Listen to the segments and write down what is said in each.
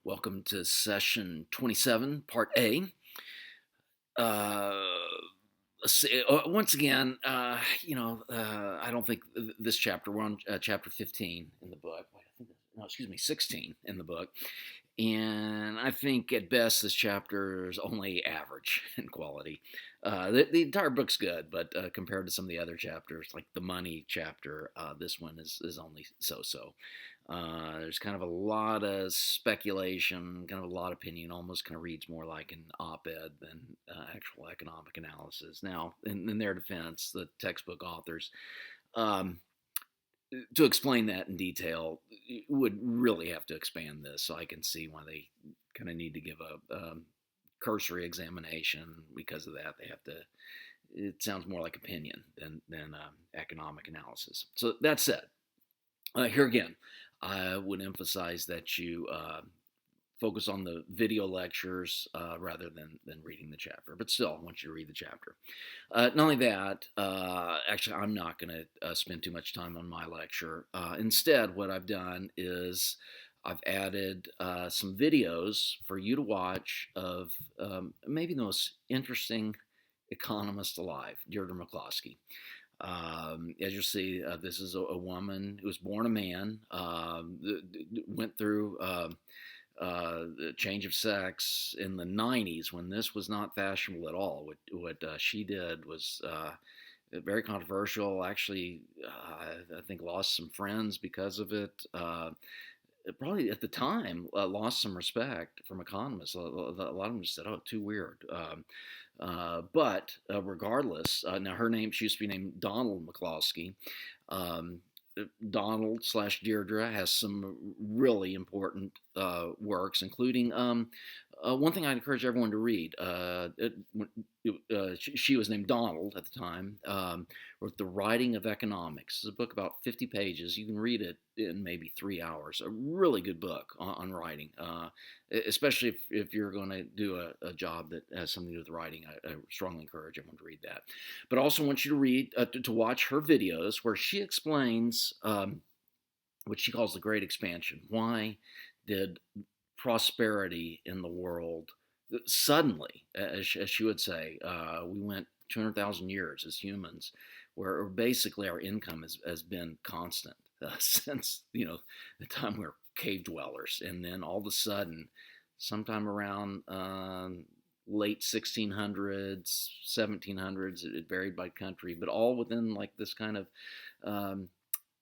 Welcome to session 27, part A. Uh, Once again, I don't think this chapter, we're on chapter 15 in the book. Wait, I think, no, excuse me, 16 in the book. And I think at best this chapter is only average in quality. The entire book's good, but compared to some of the other chapters, like the money chapter, this one is only so-so. There's kind of a lot of speculation, kind of a lot of opinion, almost kind of reads more like an op-ed than actual economic analysis. Now, in their defense, the textbook authors, um, to explain that in detail, would really have to expand this, so I can see why they kind of need to give a cursory examination. Because of that, they have to. It sounds more like opinion than economic analysis. So that said, here again, I would emphasize that you focus on the video lectures rather than reading the chapter. But still, I want you to read the chapter. Not only that, actually, I'm not going to spend too much time on my lecture. Instead, what I've done is I've added some videos for you to watch of maybe the most interesting economist alive, Deirdre McCloskey. As you'll see, this is a woman who was born a man, went through the change of sex in the 90s when this was not fashionable at all. What she did was very controversial. Actually, I think lost some friends because of it. Probably at the time lost some respect from economists. A lot of them just said, "Oh, too weird." But regardless, now her name, she used to be named Donald McCloskey. Um, Donald slash Deirdre has some really important works, including one thing I'd encourage everyone to read. She was named Donald at the time, wrote The Writing of Economics. It's a book about 50 pages. You can read it in maybe 3 hours. A really good book on writing, especially if you're going to do a job that has something to do with writing. I strongly encourage everyone to read that. But I also want you to read, to watch her videos where she explains what she calls the Great Expansion. Why did prosperity in the world suddenly, as she would say, we went 200,000 years as humans, where basically our income has been constant since the time we were cave dwellers, and then all of a sudden, sometime around late 1600s, 1700s, it varied by country, but all within like this kind of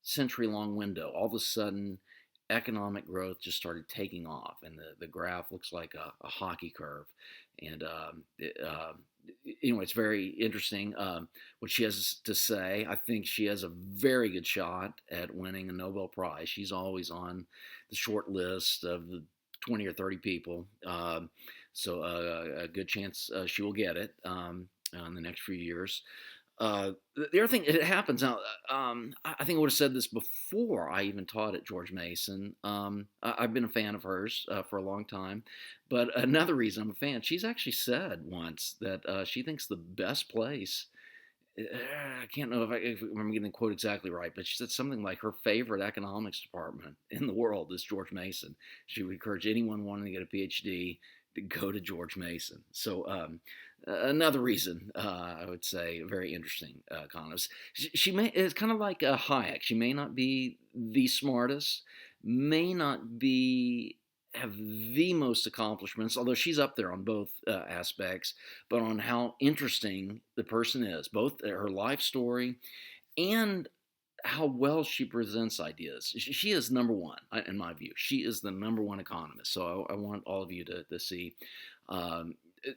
century-long window, all of a sudden economic growth just started taking off, and the graph looks like a hockey curve. And it's very interesting what she has to say. I think she has a very good shot at winning a Nobel Prize. She's always on the short list of the 20 or 30 people. So a good chance she will get it in the next few years. The other thing, it happens now. I think I would have said this before I even taught at George Mason. I've been a fan of hers for a long time, but another reason I'm a fan, she's actually said once that she thinks the best place. I can't know if I'm getting the quote exactly right, but she said something like her favorite economics department in the world is George Mason. She would encourage anyone wanting to get a PhD to go to George Mason. So another reason, I would say, a very interesting economist. She may, it's kind of like Hayek. She may not be the smartest, may not be have the most accomplishments, although she's up there on both aspects, but on how interesting the person is, both her life story and how well she presents ideas. She is number one, in my view. She is the number one economist. So I want all of you to see,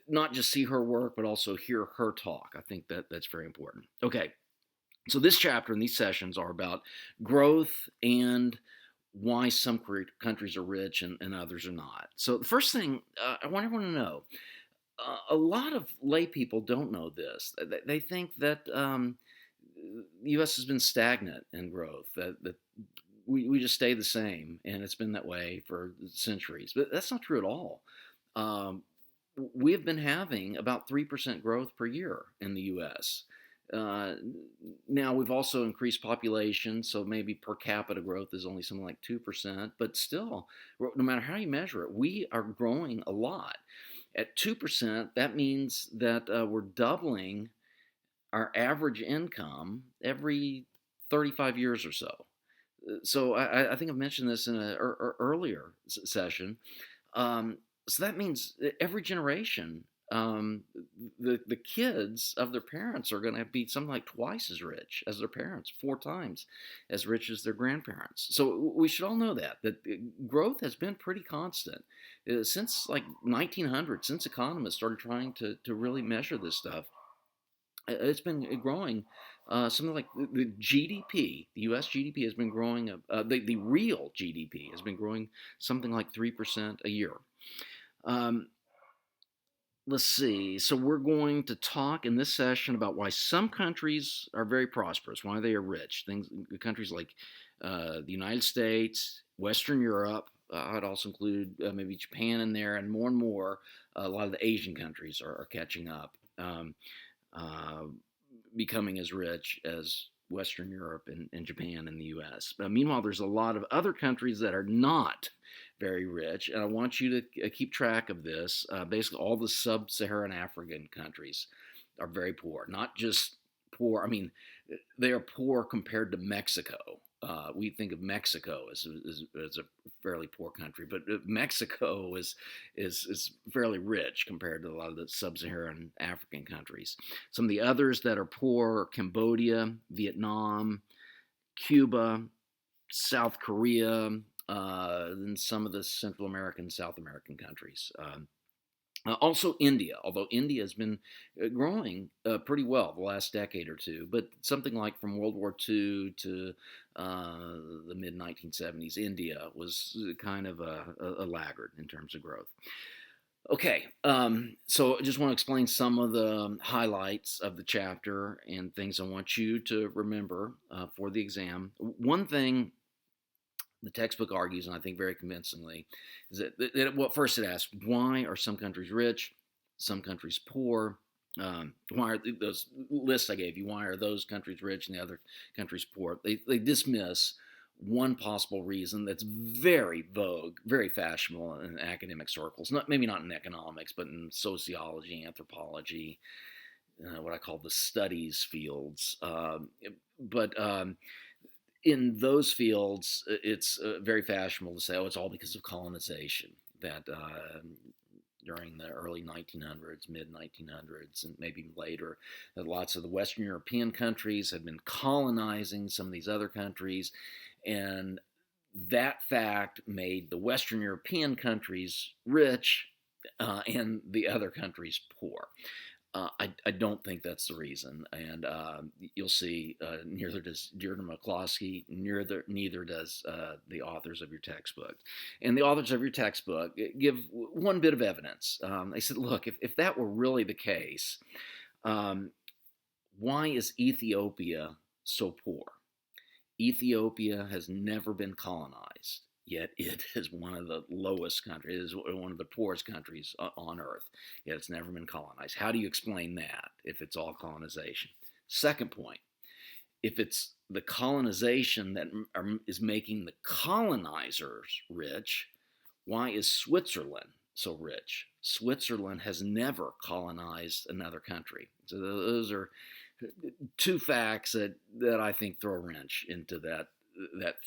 not just see her work, but also hear her talk. I think that's very important. Okay, so this chapter and these sessions are about growth and why some countries are rich and others are not. So the first thing I want everyone to know, a lot of lay people don't know this. They think that the U.S. has been stagnant in growth, that we just stay the same, and it's been that way for centuries. But that's not true at all. We have been having about 3% growth per year in the U.S. Uh, Now we've also increased population, so maybe per capita growth is only something like 2%, but still, no matter how you measure it, we are growing a lot. At 2%, that means that we're doubling our average income every 35 years or so. So I think I've mentioned this in an earlier session. So that means that every generation, the kids of their parents are going to be something like twice as rich as their parents, 4 times as rich as their grandparents. So we should all know that growth has been pretty constant since like 1900, since economists started trying to really measure this stuff. It's been growing. Something like the GDP, the U.S. GDP has been growing. The real GDP has been growing something like 3% a year. Um, let's see. So we're going to talk in this session about why some countries are very prosperous, why they are rich. Countries like the United States, Western Europe. I'd also include maybe Japan in there, and more. A lot of the Asian countries are catching up. Uh, Becoming as rich as Western Europe and Japan and the US. Meanwhile, there's a lot of other countries that are not very rich, and I want you to keep track of this. Basically, all the sub-Saharan African countries are very poor, not just poor. I mean, they are poor compared to Mexico. We think of Mexico as a fairly poor country, but Mexico is fairly rich compared to a lot of the sub-Saharan African countries. Some of the others that are poor are Cambodia, Vietnam, Cuba, South Korea, and some of the Central American, South American countries. Also India, although India has been growing pretty well the last decade or two, but something like from World War II to the mid 1970s, India was kind of a laggard in terms of growth. Okay, so I just want to explain some of the highlights of the chapter and things I want you to remember for the exam. One thing the textbook argues, and I think very convincingly, is well, first it asks, why are some countries rich, some countries poor? Why are those lists I gave you? Why are those countries rich and the other countries poor? They dismiss one possible reason that's very vogue, very fashionable in academic circles. Maybe not in economics, but in sociology, anthropology, what I call the studies fields. But in those fields, it's very fashionable to say, oh, it's all because of colonization, that during the early 1900s, mid 1900s, and maybe later, that lots of the Western European countries had been colonizing some of these other countries, and that fact made the Western European countries rich and the other countries poor. I don't think that's the reason, and you'll see neither does Dearden McCloskey, neither does the authors of your textbook. And the authors of your textbook give one bit of evidence. They said, look, if that were really the case, why is Ethiopia so poor? Ethiopia has never been colonized, yet it is one of the lowest countries, it is one of the poorest countries on earth, yet it's never been colonized. How do you explain that if it's all colonization? Second point, if it's the colonization that is making the colonizers rich, why is Switzerland so rich? Switzerland has never colonized another country. So those are two facts that I think throw a wrench into that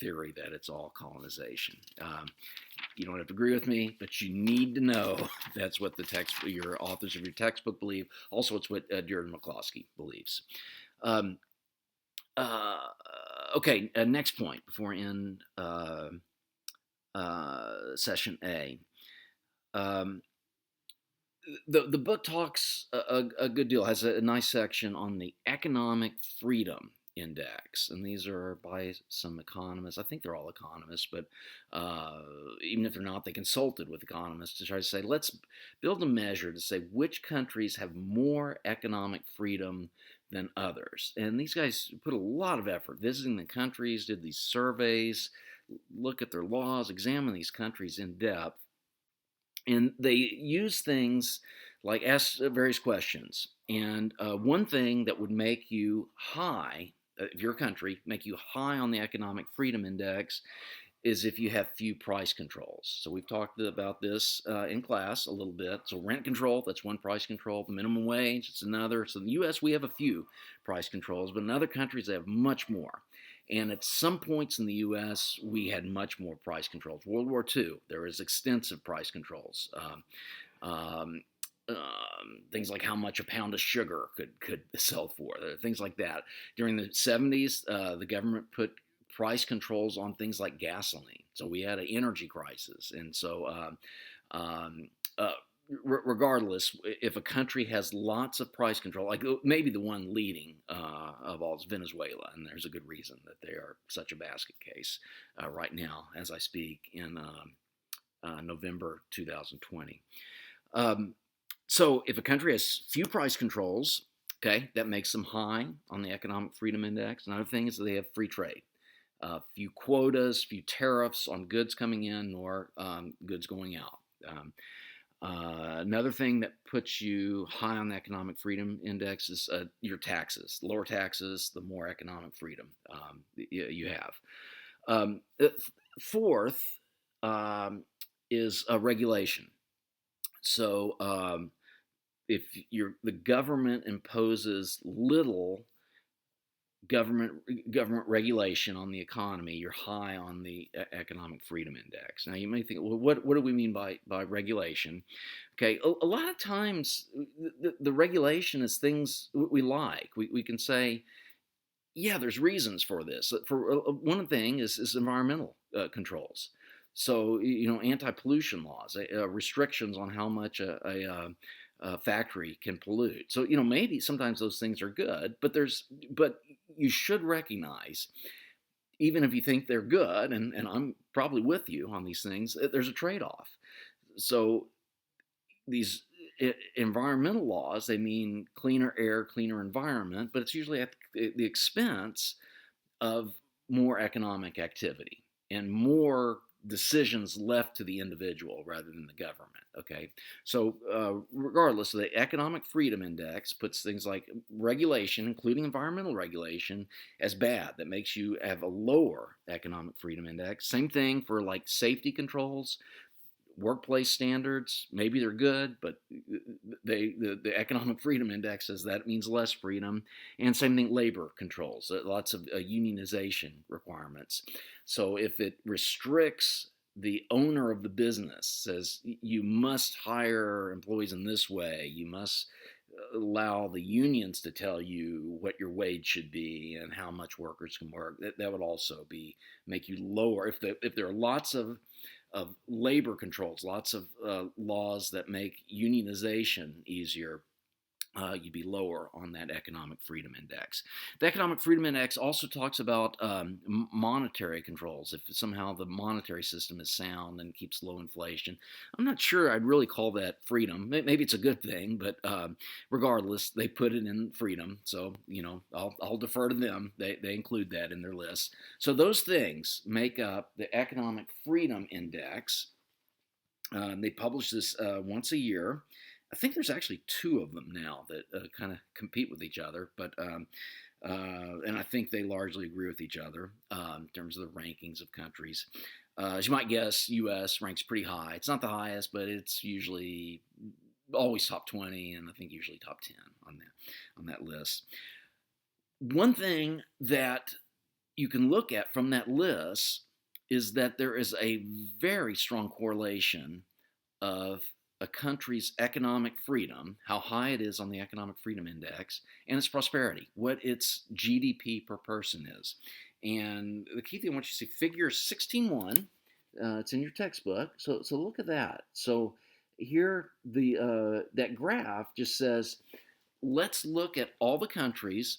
theory that it's all colonization. You don't have to agree with me, but you need to know that's what your authors of your textbook believe. Also, it's what Dearden McCloskey believes. Okay, next point before I end session A. The book talks a good deal, has a nice section on the economic freedom index, and these are by some economists. I think they're all economists, but even if they're not, they consulted with economists to try to say, let's build a measure to say which countries have more economic freedom than others. And these guys put a lot of effort visiting the countries, did these surveys, look at their laws, examine these countries in depth. And they use things like ask various questions. And one thing that would make you high, if your country, make you high on the economic freedom index is if you have few price controls. So we've talked about this in class a little bit. So rent control, that's one price control. The minimum wage, it's another. So in the U.S., we have a few price controls, but in other countries, they have much more. And at some points in the U.S., we had much more price controls. World War II, there was extensive price controls. Um, things like how much a pound of sugar could sell for, things like that. During the 70s, the government put price controls on things like gasoline. So we had an energy crisis. And so, um, uh, regardless, if a country has lots of price control, like maybe the one leading of all is Venezuela, and there's a good reason that they are such a basket case right now as I speak in November 2020. So if a country has few price controls, okay, that makes them high on the economic freedom index. Another thing is that they have free trade. Few quotas, few tariffs on goods coming in nor goods going out. Another thing that puts you high on the economic freedom index is your taxes. Lower taxes, the more economic freedom you have. Fourth is regulation. So if the government imposes little government regulation on the economy, you're high on the economic freedom index. Now you may think, well, what do we mean by regulation? Okay, a lot of times the regulation is things we like. We can say, yeah, there's reasons for this. For one thing is environmental controls. So anti-pollution laws, restrictions on how much a factory can pollute. So maybe sometimes those things are good, but you should recognize, even if you think they're good, and I'm probably with you on these things, there's a trade-off. So these environmental laws, they mean cleaner air, cleaner environment, but it's usually at the expense of more economic activity and more decisions left to the individual rather than the government. Okay, so regardless, the economic freedom index puts things like regulation, including environmental regulation, as bad. That makes you have a lower economic freedom index. Same thing for like safety controls, workplace standards. Maybe they're good, but the economic freedom index says that means less freedom. And same thing, labor controls, lots of unionization requirements. So if it restricts the owner of the business, says you must hire employees in this way, you must allow the unions to tell you what your wage should be and how much workers can work, that would also make you lower. If there are lots of labor controls, lots of laws that make unionization easier, you'd be lower on that economic freedom index. The economic freedom index also talks about monetary controls. If somehow the monetary system is sound and keeps low inflation, I'm not sure I'd really call that freedom. Maybe it's a good thing, but regardless, they put it in freedom. So I'll defer to them. They include that in their list. So those things make up the economic freedom index. They publish this once a year. I think there's actually two of them now that kind of compete with each other, but and I think they largely agree with each other in terms of the rankings of countries. As you might guess, U.S. ranks pretty high. It's not the highest, but it's usually always top 20, and I think usually top 10 on that list. One thing that you can look at from that list is that there is a very strong correlation of a country's economic freedom, how high it is on the economic freedom index, and its prosperity, what its GDP per person is. And the key thing I want you to see, figure 16.1, it's in your textbook, so look at that. So here, that graph just says, let's look at all the countries.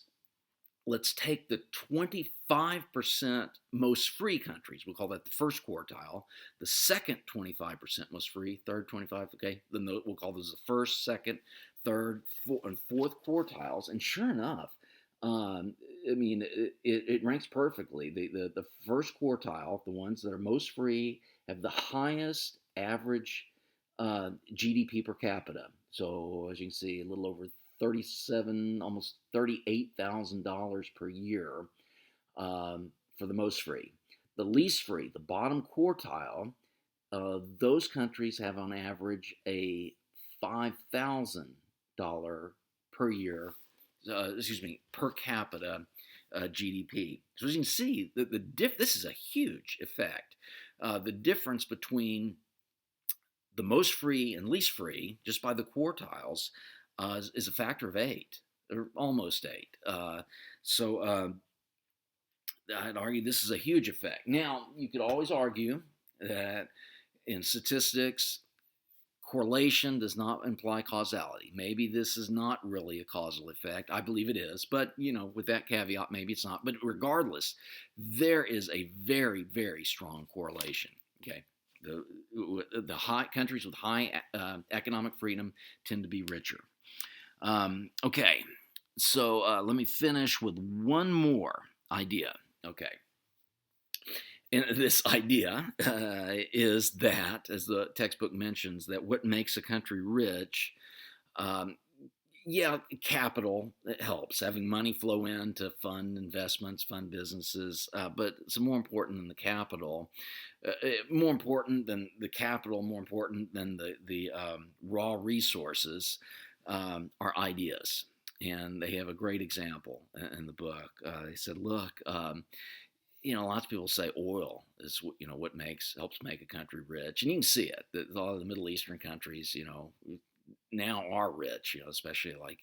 Let's take the 25% most free countries. We'll call that the first quartile. The second 25% most free, third 25, okay? Then we'll call those the first, second, third, and fourth quartiles. And sure enough, it ranks perfectly. The first quartile, the ones that are most free, have the highest average GDP per capita. So as you can see, a little over 37, almost $38,000 per year for the most free. The least free, the bottom quartile, those countries have on average a $5,000 per year, per capita GDP. So as you can see, this is a huge effect. The difference between the most free and least free, just by the quartiles, is a factor of 8, or almost 8. I'd argue this is a huge effect. Now, you could always argue that in statistics, correlation does not imply causality. Maybe this is not really a causal effect. I believe it is, but with that caveat, maybe it's not. But regardless, there is a very, very strong correlation. Okay, the high countries with high economic freedom tend to be richer. Okay, so let me finish with one more idea. Okay. And this idea is that, as the textbook mentions, that what makes a country rich, capital, it helps. Having money flow in to fund investments, fund businesses, but it's more important than the capital. More important than the capital, more important than the raw resources are ideas. And they have a great example in the book. They said, look, lots of people say oil is what helps make a country rich, and you can see it. A lot of the Middle Eastern countries, now are rich. Especially like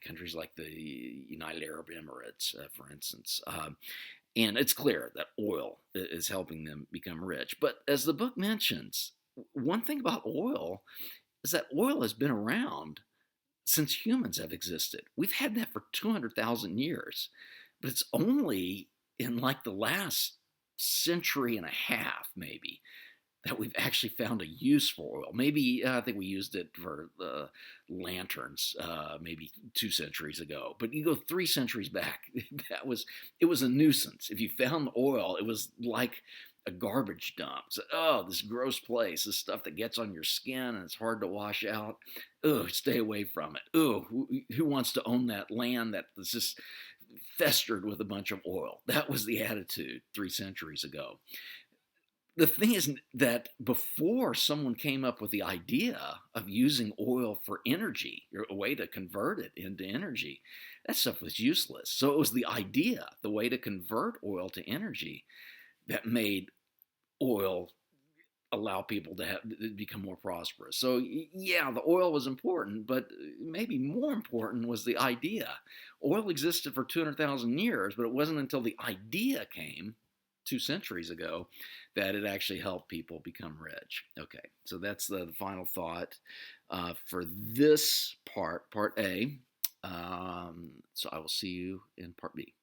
countries like the United Arab Emirates, for instance. And it's clear that oil is helping them become rich. But as the book mentions, one thing about oil is that oil has been around since humans have existed. We've had that for 200,000 years, but it's only in like the last century and a half, maybe, that we've actually found a use for oil. Maybe I think we used it for lanterns, maybe 2 centuries ago. But you go 3 centuries back, it was a nuisance. If you found oil, it was like a garbage dump. So, this gross place, this stuff that gets on your skin and it's hard to wash out. Stay away from it. Who wants to own that land that is just festered with a bunch of oil? That was the attitude 3 centuries ago. The thing is that before someone came up with the idea of using oil for energy, or a way to convert it into energy, that stuff was useless. So it was the idea, the way to convert oil to energy, that made oil allow people to become more prosperous. So yeah, the oil was important, but maybe more important was the idea. Oil existed for 200,000 years, but it wasn't until the idea came 2 centuries ago that it actually helped people become rich. Okay, so that's the final thought for this part A. So I will see you in part B.